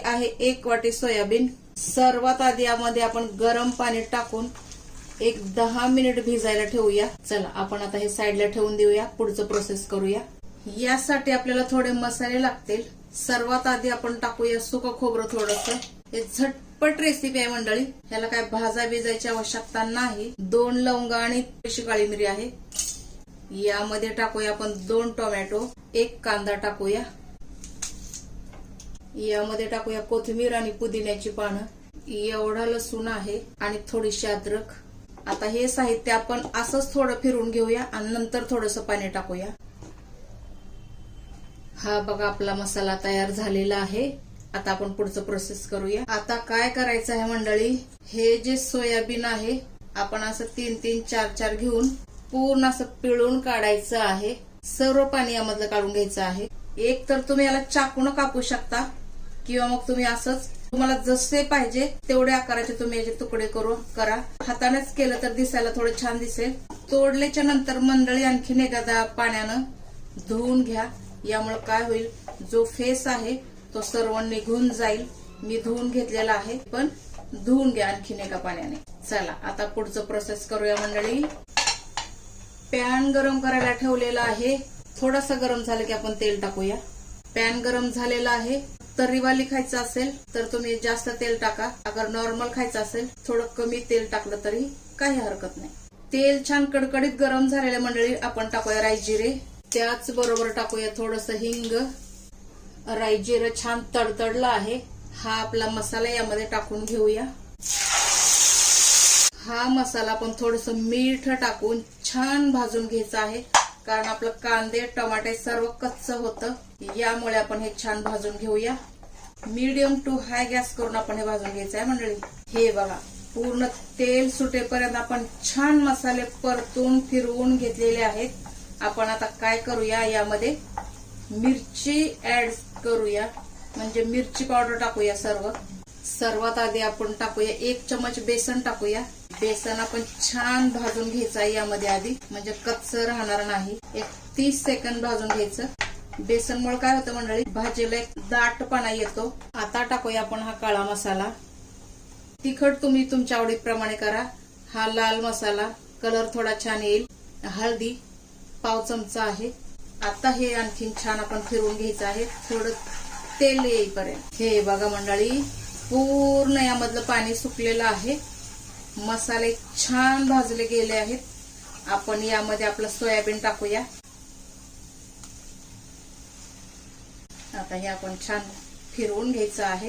आहे 1 वाटी सोयाबीन. सर्वात आधी यामध्ये आपण गरम पाणी टाकून एक 10 मिनिट भिजायला ठेवूया. चला आपण आता हे साईडला ठेवून देऊया, पुढचं प्रोसेस करूया. यासाठी आपल्याला थोडे मसाले लागतील. सर्वात आधी आपण टाकूया सुकं खोबरं थोडंसं. हे झटपट रेसिपी आहे मंडळी, ह्याला काय भाजा भिजायची आवश्यकता नाही. 2 लवंगा आणि थोडीशी काळी मिरी आहे. यामध्ये टाकूया आपण 2 टोमॅटो, 1 कांदा टाकूया. यामध्ये टाकूया कोथिंबीर आणि पुदिन्याची पानं. एवढा लसूण आहे आणि थोडीशी अद्रक. आता हे साहित्य आपण असंच थोडं फिरून घेऊया आणि नंतर थोडंसं पाणी टाकूया. हा बघा आपला मसाला तयार झालेला आहे. आता आपण पुढचं प्रोसेस करूया. आता काय करायचं आहे मंडळी, हे जे सोयाबीन आहे आपण असं 3-3, 4-4 घेऊन पूर्ण असं पिळून काढायचं आहे. सर्व पाणी यामधलं काढून घ्यायचं आहे. एक तर तुम्ही याला चाकून कापू शकता किंवा मग तुम्ही असंच तुम्हाला जसे पाहिजे तेवढे आकाराचे तुम्ही याचे तुकडे करा. हातानेच केलं तर दिसायला थोडं छान दिसेल. तोडल्याच्या नंतर मंडळी आणखीन एकदा पाण्यानं धुवून घ्या. यामुळे काय होईल, जो फेस आहे तो सर्व निघून जाईल. मी धुवून घेतलेला आहे, पण धुवून घ्या आणखीन एका पाण्याने. चला आता पुढचं प्रोसेस करूया मंडळी. पॅन गरम करायला ठेवलेला आहे. थोडासा गरम झालं की आपण तेल टाकूया. पॅन गरम झालेला आहे. तर्रीवाली खायचं असेल तर तुम्ही जास्त तेल टाका. अगर नॉर्मल खायचं असेल थोडं कमी तेल टाकलं तरी काही हरकत नाही. तेल छान कडकडीत गरम झालेल्या मंडळी आपण टाकूया राई जिरे. त्याच बरोबर टाकूया थोडंसं हिंग. राई जिरे छान तडतडलं आहे. हा आपला मसाला यामध्ये टाकून घेऊया. हा मसाला आपण थोडंसं मीठ टाकून छान भाजून घ्यायचा आहे, कारण आपलं कांदे टमाटे सर्व कच्चं होतं. यामुळे आपण हे छान भाजून घेऊया. मीडियम टू हाय गॅस करून आपण हे भाजून घ्यायचं आहे मंडळी. हे बघा पूर्ण तेल सुटेपर्यंत आपण छान मसाले परतून फिरवून घेतलेले आहेत. आपण आता काय करूया, यामध्ये मिरची ऍड करूया, म्हणजे मिरची पावडर टाकूया. सर्वात आधी आपण टाकूया 1 चमच बेसन टाकूया. बेसन आपण छान भाजून घ्यायचं आहे यामध्ये आधी, म्हणजे कच्चं राहणार नाही. एक 30 सेकंद भाजून घ्यायचं. बेसनमुळे काय होतं मंडळी, भाजीला एक दाटपणा येतो. आता टाकूया आपण हा काळा मसाला. तिखट तुम्ही तुमच्या आवडीप्रमाणे करा. हा लाल मसाला, कलर थोडा छान येईल. हळदी पाव चमचा आहे. आता हे आणखीन छान आपण फिरवून घ्यायचं आहे थोडं तेल येईपर्यंत. हे बघा मंडळी पूर्ण यामधलं पाणी सुकलेलं आहे. मसाले छान भाजले गेले आहेत. आपण यामध्ये आपलं सोयाबीन टाकूया. आता हे आपण छान फिरवून घ्यायचं आहे.